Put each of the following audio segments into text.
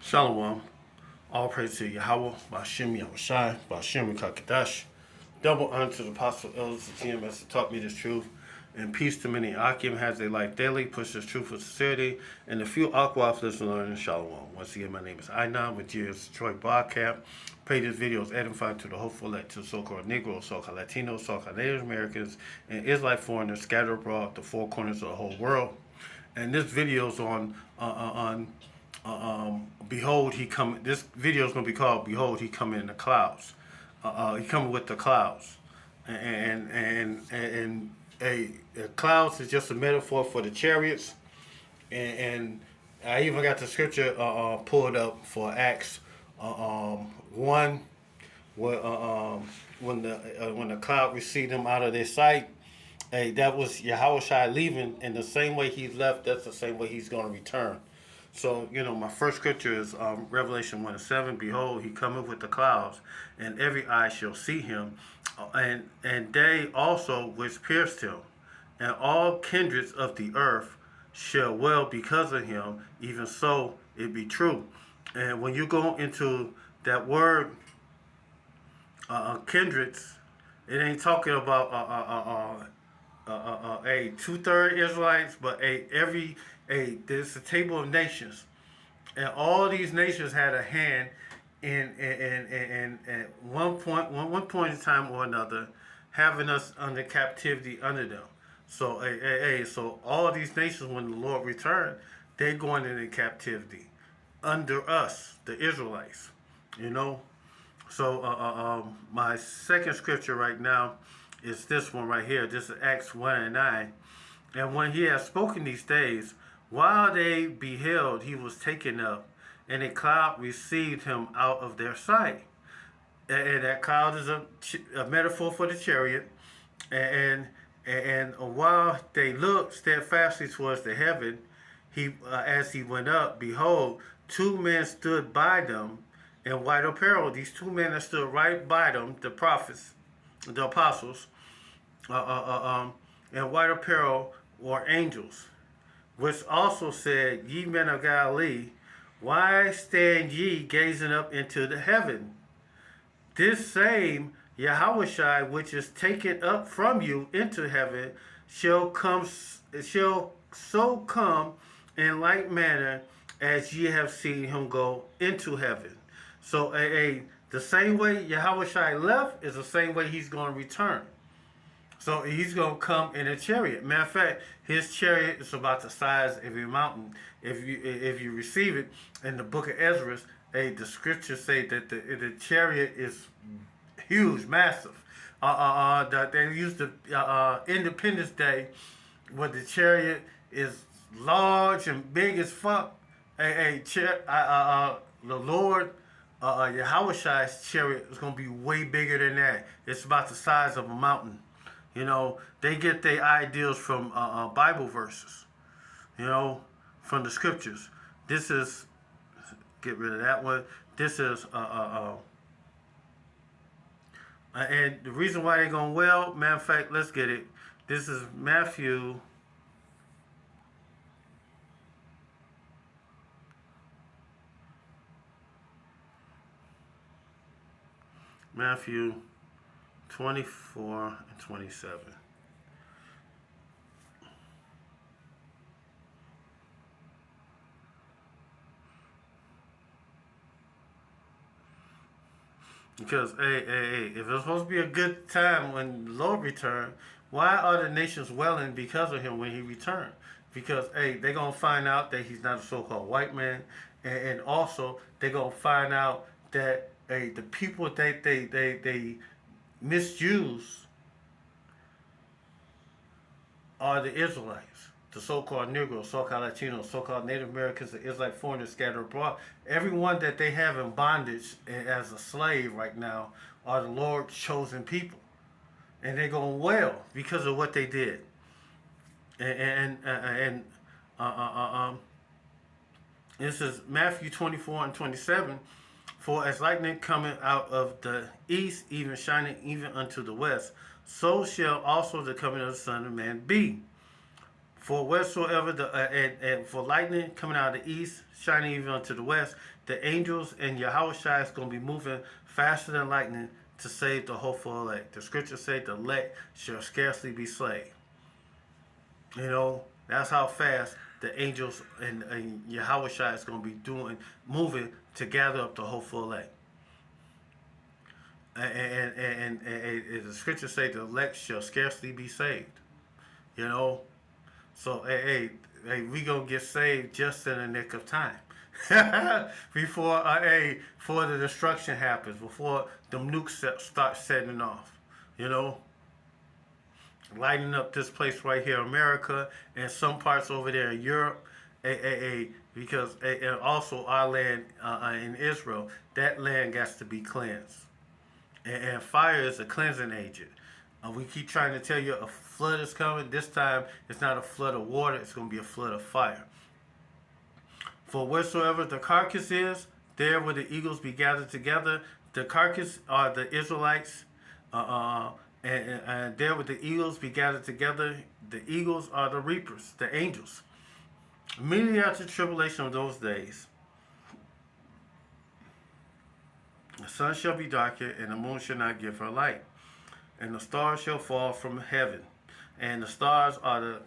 Shalom. All praise to Yahweh, Ba'Shem Yahushai, Ba'Shem Kakadash. Double honor to the apostle elders of GMS who taught me this truth. And peace to many Akim has their life daily, pushes truth with sincerity, and the few Aquaf lives and learn in Shalom. Once again, my name is Inan with GMS Detroit Broadcast. Pray this video is edifying to the hopeful elect, to so-called Negroes, so-called Latinos, so-called Native Americans, and Israelite foreigners scattered abroad the four corners of the whole world. And this video is behold he come. This video is going to be called "Behold He Coming in the Clouds." He coming with the clouds, and clouds is just a metaphor for the chariots, and I even got the scripture pulled up for Acts 1, where when the cloud received them out of their sight. Hey, that was Yahushua leaving, and the same way he left, that's the same way he's going to return. So, my first scripture is Revelation 1:7. Behold, he cometh with the clouds, and every eye shall see him, and they also which pierced him, and all kindreds of the earth shall wail because of him. Even so, it be true. And when you go into that word, kindreds, it ain't talking about a 2/3 Israelites, but there's a table of nations, and all these nations had a hand in at one point in time or another, having us under captivity under them. So so all these nations, when the Lord returned, they're going into captivity under us, the Israelites. So my second scripture right now is this one right here. This is Acts 1:9. And when he had spoken these days, while they beheld, he was taken up, and a cloud received him out of their sight. And that cloud is a metaphor for the chariot. And while they looked steadfastly towards the heaven, as he went up, behold, two men stood by them in white apparel. These two men that stood right by them, the prophets, the apostles, in white apparel, were angels, which also said, Ye men of Galilee, why stand ye gazing up into the heaven? This same Yahushua, which is taken up from you into heaven, shall so come in like manner as ye have seen him go into heaven. So the same way Yahushua left is the same way he's going to return. So he's going to come in a chariot. Matter of fact, his chariot is about the size of a mountain. If you receive it in the book of Ezra, the scriptures say that the chariot is huge, massive. They used the Independence Day, where the chariot is large and big as fuck. The Lord, Yahushua's chariot is going to be way bigger than that. It's about the size of a mountain. They get their ideals from Bible verses, from the scriptures. This is, get rid of that one. This is, and the reason why they're going well, matter of fact, let's get it. This is Matthew 24 and 27. Because, if it's supposed to be a good time when the Lord returned, why are the nations wailing because of him when he returned? Because, they're going to find out that he's not a so-called white man, and also they're going to find out that the people that they misuse are the Israelites, the so-called Negroes, so-called Latinos, so-called Native Americans, the Israelite foreigners scattered abroad. Everyone that they have in bondage as a slave right now are the Lord's chosen people, and they're going to wail because of what they did. This is Matthew 24 and 27. For as lightning cometh out of the east, even shining even unto the west, so shall also the coming of the Son of Man be. For wheresoever and for lightning coming out of the east, shining even unto the west, the angels and Yahushua is going to be moving faster than lightning to save the hopeful elect. The scriptures say the elect shall scarcely be saved. You know, that's how fast the angels and Yahushua is going to be moving to gather up the hopeful elect. And the scriptures say the elect shall scarcely be saved. You know, so we gonna get saved just in the nick of time, before before the destruction happens, before the nukes start setting off. You know, lighting up this place right here, America, and some parts over there in Europe. Because and also our land in Israel, that land got to be cleansed. And fire is a cleansing agent. We keep trying to tell you a flood is coming. This time, it's not a flood of water. It's going to be a flood of fire. For wheresoever the carcass is, there will the eagles be gathered together. The carcass are the Israelites. And there will the eagles be gathered together. The eagles are the reapers, the angels. Immediately after the tribulation of those days, the sun shall be darkened, and the moon shall not give her light, and the stars shall fall from heaven. And the stars are the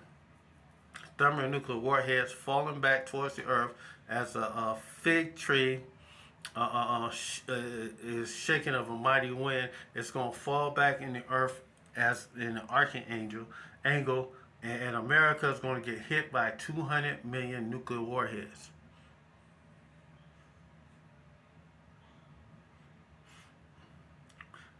thermonuclear warheads falling back towards the earth as a fig tree is shaken of a mighty wind. It's going to fall back in the earth as in an archangel angle, and America is going to get hit by 200 million nuclear warheads.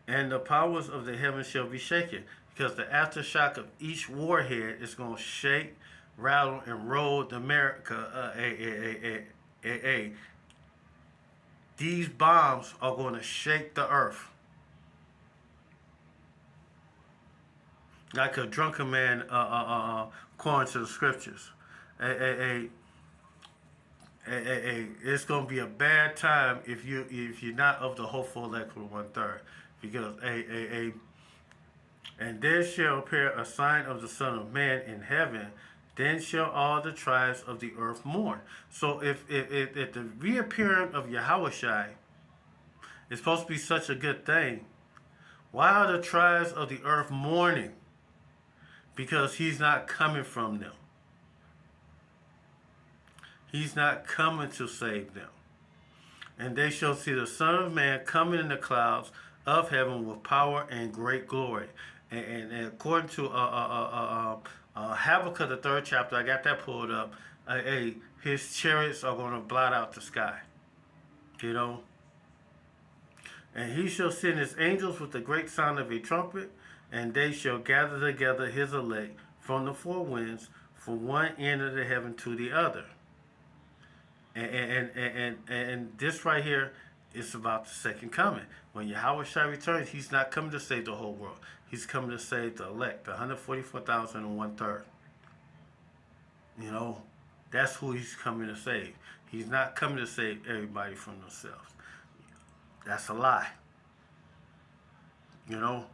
And the powers of the heavens shall be shaken, because the aftershock of each warhead is going to shake, rattle, and roll the America. These bombs are going to shake the earth like a drunken man, according to the scriptures. It's going to be a bad time if you're not of the hopeful elect for 1/3. Because and there shall appear a sign of the Son of Man in heaven. Then shall all the tribes of the earth mourn. So if the reappearing of Yahushua is supposed to be such a good thing, why are the tribes of the earth mourning? Because he's not coming from them. He's not coming to save them. And they shall see the Son of Man coming in the clouds of heaven with power and great glory. And according to Habakkuk, the 3rd chapter, I got that pulled up. His chariots are going to blot out the sky. You know? And he shall send his angels with the great sound of a trumpet, and they shall gather together his elect from the four winds, from one end of the heaven to the other. And this right here is about the second coming. When Yahushua returns, he's not coming to save the whole world. He's coming to save the elect, the 144,000 and 1/3. You know, that's who he's coming to save. He's not coming to save everybody from themselves. That's a lie. You know,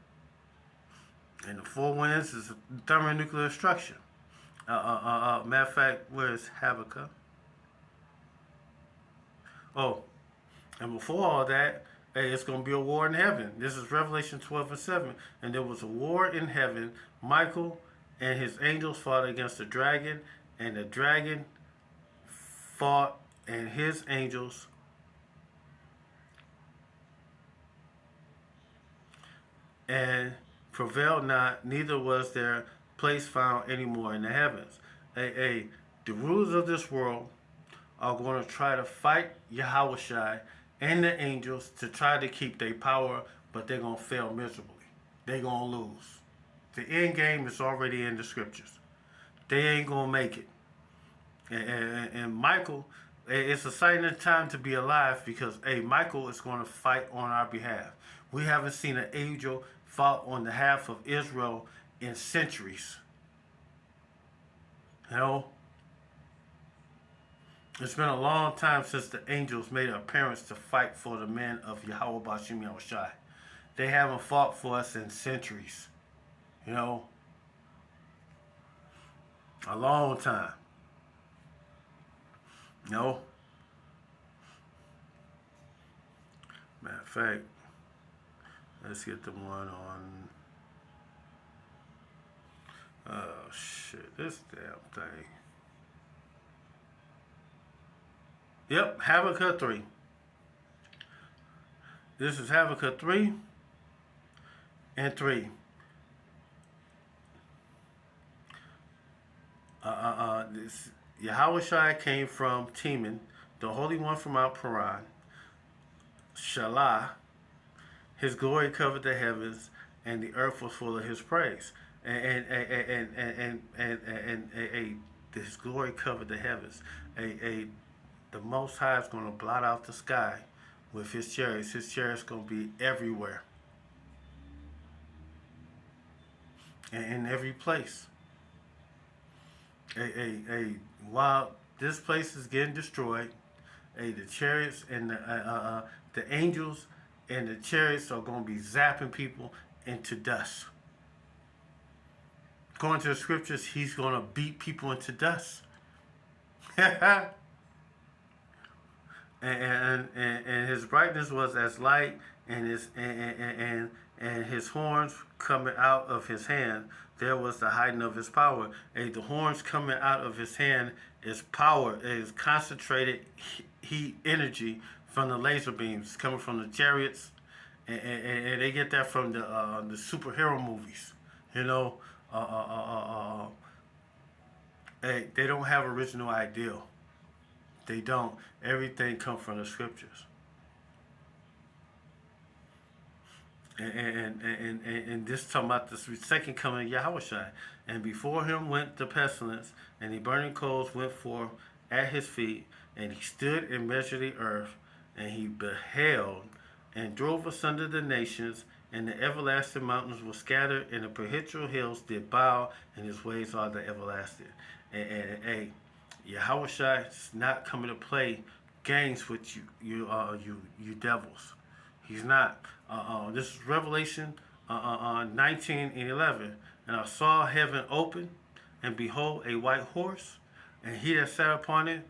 and the four winds is thermonuclear destruction. Matter of fact, where's Habakkuk? Oh, and before all that, it's going to be a war in heaven. This is Revelation 12:7. And there was a war in heaven. Michael and his angels fought against the dragon, and the dragon fought and his angels and prevailed not, neither was their place found anymore in the heavens. The rulers of this world are going to try to fight Yahushua and the angels to try to keep their power, but they're going to fail miserably. They're going to lose. The end game is already in the scriptures. They ain't going to make it. And Michael, it's a sign of time to be alive, because, Michael is going to fight on our behalf. We haven't seen an angel fight on behalf of Israel in centuries. You know? It's been a long time since the angels made an appearance to fight for the men of Yahweh Bashim Yahushai. They haven't fought for us in centuries. You know? A long time. No. Matter of fact, let's get the one on. Oh shit, this damn thing. Yep, Habakkuk 3. This is Habakkuk 3 and 3. This Yahushua came from Teman, the Holy One from Mount Paran. Shalah, his glory covered the heavens, and the earth was full of his praise. And his glory covered the heavens. The Most High is going to blot out the sky with his chariots. His chariots going to be everywhere, and in every place. While this place is getting destroyed, the chariots and the angels and the chariots are going to be zapping people into dust. According to the scriptures, he's going to beat people into dust. and his brightness was as light, and his horns coming out of his hand. There was the height of his power. The horns coming out of his hand is power. It is concentrated heat energy from the laser beams coming from the chariots, and they get that from the superhero movies. You know, they don't have original ideal. They don't. Everything comes from the scriptures. And this talking about the second coming of Yahushua. And before him went the pestilence, and the burning coals went forth at his feet, and he stood and measured the earth, and he beheld and drove asunder the nations, and the everlasting mountains were scattered, and the perpetual hills did bow, and his ways are the everlasting. And Yahushua is not coming to play games with you devils. He's not. This is Revelation 19 and 11. And I saw heaven open, and behold, a white horse, and he that sat upon him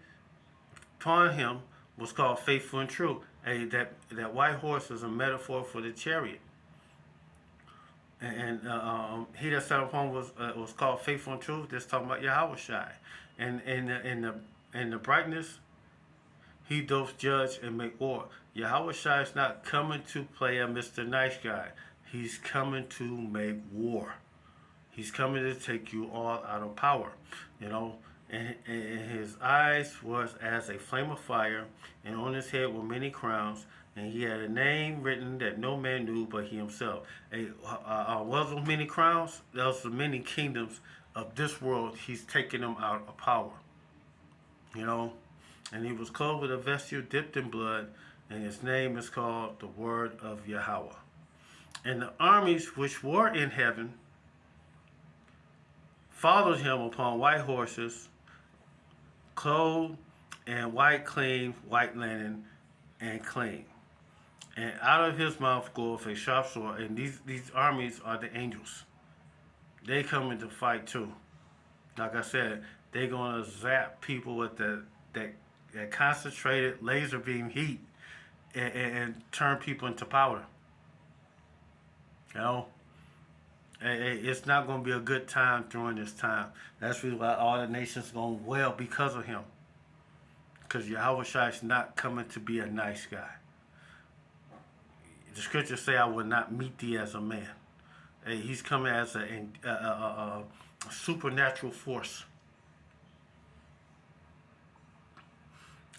was called Faithful and True. That white horse is a metaphor for the chariot. And he that sat upon was called Faithful and True. This talking about Yahushua. And in the brightness, he doth judge and make war. Yahushua is not coming to play a Mr. Nice Guy. He's coming to make war. He's coming to take you all out of power. You know, and his eyes was as a flame of fire, and on his head were many crowns, and he had a name written that no man knew but he himself. Was those many crowns? Those the many kingdoms of this world. He's taking them out of power. You know, and he was clothed with a vesture dipped in blood, and his name is called the Word of Yahweh. And the armies which were in heaven followed him upon white horses, clothed in white linen, and clean. And out of his mouth goeth a sharp sword. And these armies are the angels. They coming to fight too. Like I said, they're gonna zap people with that concentrated laser beam heat and turn people into powder. You know, it's not going to be a good time during this time. That's really why all the nations going to wail because of him. Because Yahushua is not coming to be a nice guy. The scriptures say, I will not meet thee as a man. He's coming as a supernatural force.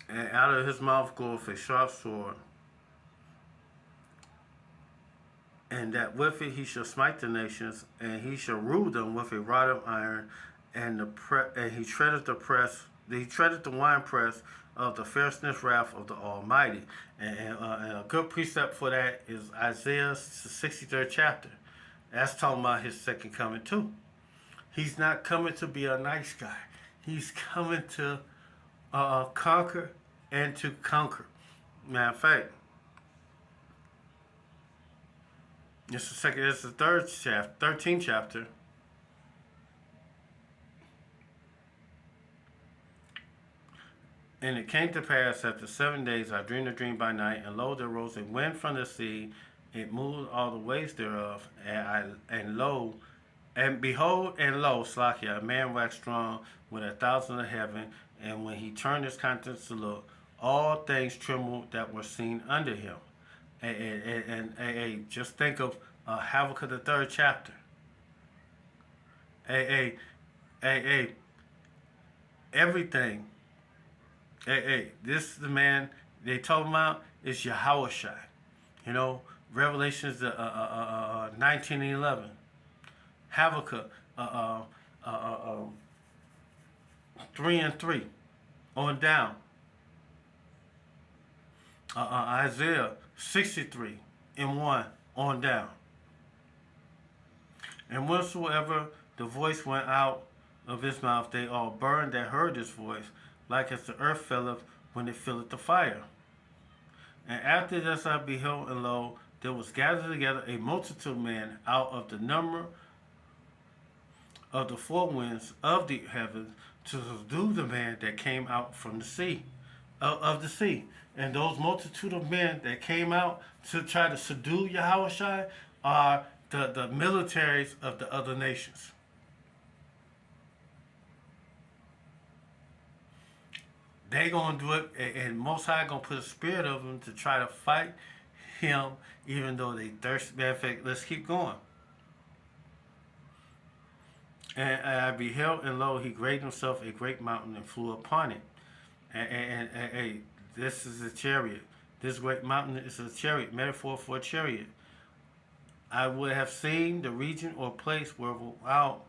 And out of his mouth goeth a sharp sword, and that with it he shall smite the nations, and he shall rule them with a rod of iron, and he treadeth the winepress of the fierceness wrath of the Almighty. And a good precept for that is Isaiah 63rd chapter. That's talking about his second coming too. He's not coming to be a nice guy. He's coming to conquer and to conquer. Matter of fact, it's the 13th chapter. And it came to pass after 7 days I dreamed a dream by night, and lo, there rose a wind from the sea. It moved all the waves thereof, and behold, and lo, Slakia, a man waxed strong with 1,000 of heaven, and when he turned his countenance to look, all things trembled that were seen under him. And just think of Habakkuk the third chapter. A, a, a, everything. This is the man they talking about is Yahushua. You know, Revelations 19:11. Habakkuk 3:3 on down. Isaiah 63:1 on down. And whatsoever the voice went out of his mouth, they all burned that heard his voice, like as the earth filleth when it filleth the fire. And after this I beheld, and lo, there was gathered together a multitude of men out of the number of the four winds of the heavens to subdue the man that came out from the sea, of the sea. And those multitude of men that came out to try to subdue Yahushua are the militaries of the other nations. They gonna do it, and Most High gonna put a spirit of them to try to fight him, even though they thirst. Matter of fact, let's keep going. And I beheld, and lo, he graved himself a great mountain and flew upon it. And this is a chariot. This great mountain is a chariot, metaphor for a chariot. I would have seen the region or place where out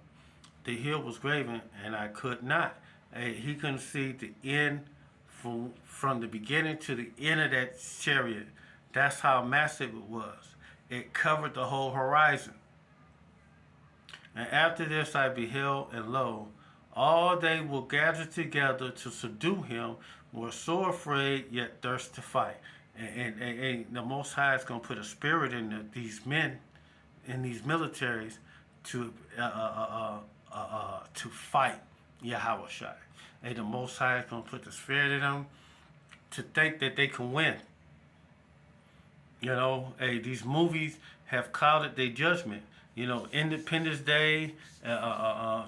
the hill was graven, and I could not. He couldn't see the end from the beginning to the end of that chariot. That's how massive it was. It covered the whole horizon. And after this I beheld, and lo, all they will gather together to subdue him, were so afraid yet thirst to fight. And the Most High is going to put a spirit in these men, in these militaries, to fight Yahushua. And the Most High is going to put the spirit in them to think that they can win. You know, these movies have clouded their judgment. You know, Independence Day,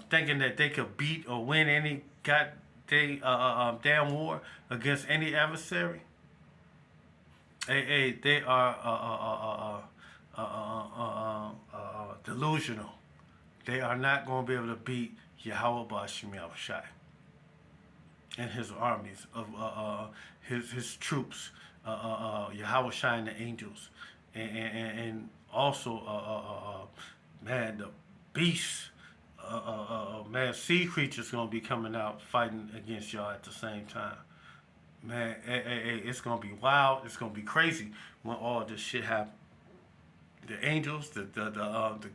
thinking that they could beat or win any damn war against any adversary. They are delusional. They are not going to be able to beat Yahweh Bashim Yahushai and his armies of his troops, Yahushai and the angels, and also man, the beasts, man, sea creatures gonna be coming out fighting against y'all at the same time. Man, it's gonna be wild. It's gonna be crazy when all this shit happens. The angels, the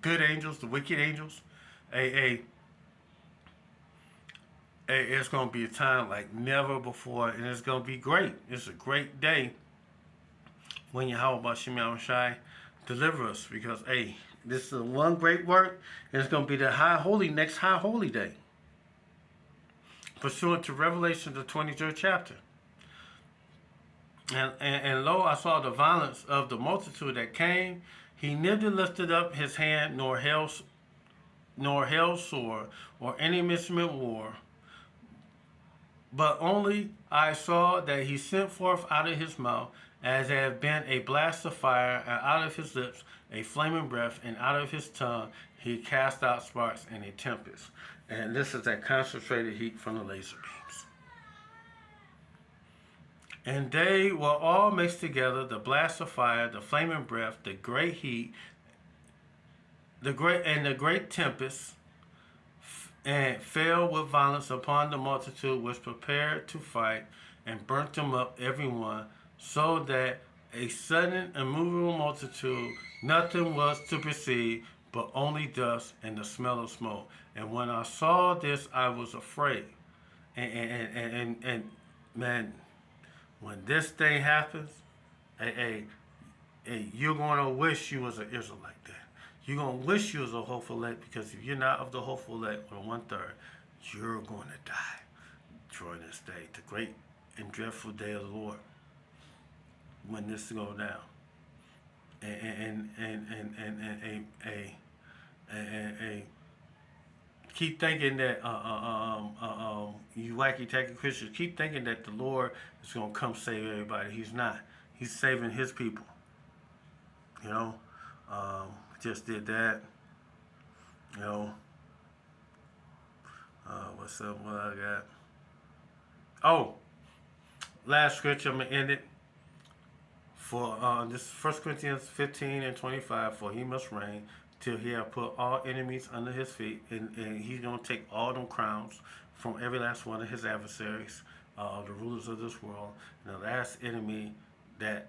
good angels, the wicked angels, it's gonna be a time like never before, and it's gonna be great. It's a great day when Yahweh Bashim Yahushai deliver us, because this is one great work, and it's going to be the next high holy day, pursuant to Revelation, the 23rd chapter. And lo, I saw the violence of the multitude that came. He neither lifted up his hand, nor held sword, or any instrument of war, but only I saw that he sent forth out of his mouth, as there had been a blast of fire, and out of his lips a flaming breath, and out of his tongue he cast out sparks and a tempest. And this is that concentrated heat from the laser beams. And they were all mixed together, the blast of fire, the flaming breath, the great heat, the great tempest, and fell with violence upon the multitude which prepared to fight, and burnt them up every one, so that a sudden immovable multitude, nothing was to perceive, but only dust and the smell of smoke. And when I saw this, I was afraid. And man, when this thing happens, you're gonna wish you was an Israelite there. You're gonna wish you was a hopeful elect, because if you're not of the hopeful elect, or 1/3, you're going to die during this day. The great and dreadful day of the Lord when this go down. And keep thinking that you wacky tacky Christians keep thinking that the Lord is gonna come save everybody. He's not. He's saving His people. You know, just did that. You know, what's up? What I got? Oh, last scripture. I'm gonna end it. For this 1 Corinthians 15 and 25, for he must reign till he have put all enemies under his feet, and he's going to take all them crowns from every last one of his adversaries, the rulers of this world. And the last enemy that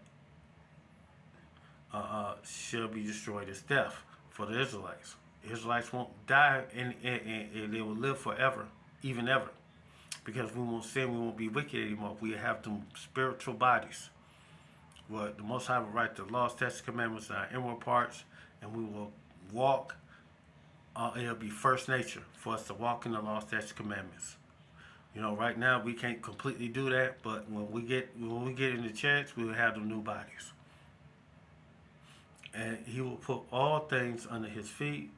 shall be destroyed is death for the Israelites. The Israelites won't die, and they will live forever, even ever, because we won't sin, we won't be wicked anymore. We have them spiritual bodies. Well, the Most High will write the laws, statutes, commandments in our inward parts, and we will walk. It'll be first nature for us to walk in the laws, statutes, commandments. You know, right now we can't completely do that, but when we get in the church, we will have the new bodies, and He will put all things under His feet.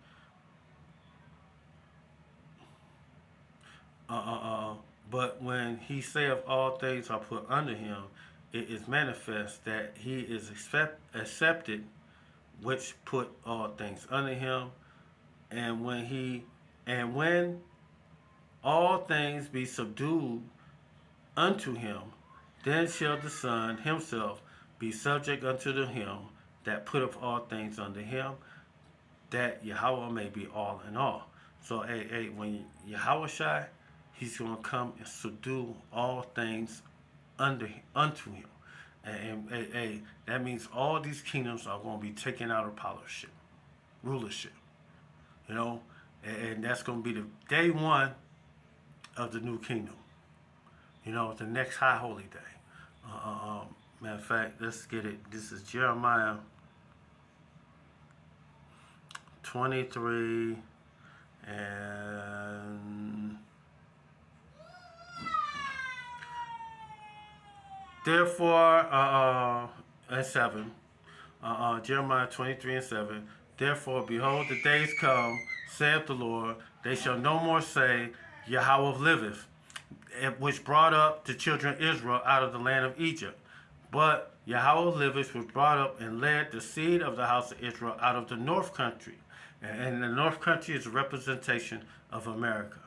But when He saith all things are put under Him, it is manifest that He is accepted, which put all things under Him. And when all things be subdued unto Him, then shall the Son Himself be subject unto Him that putteth all things under Him, that Yahweh may be all in all. So, when Yahweh Shai, He's going to come and subdue all things unto Him. And that means all these kingdoms are going to be taken out of rulership. You know, and that's going to be the day one of the new kingdom. You know, the next high holy day. Matter of fact, let's get it. This is Jeremiah 23 and therefore, and 7. Jeremiah 23 and 7. Therefore, behold, the days come, saith the Lord, they shall no more say, Yahweh liveth, which brought up the children of Israel out of the land of Egypt. But Yahweh liveth, which brought up and led the seed of the house of Israel out of the north country. And the north country is a representation of America.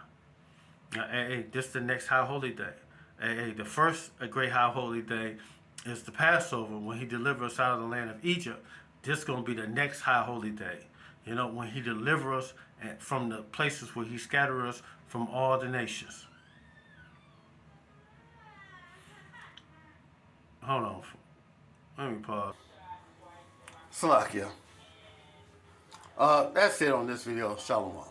This is the next high holy day. The first great high holy day is the Passover, when He delivers us out of the land of Egypt. This is going to be the next high holy day. You know, when He delivers us from the places where He scattered us from all the nations. Hold on. Let me pause. Salakia. That's it on this video. Shalom.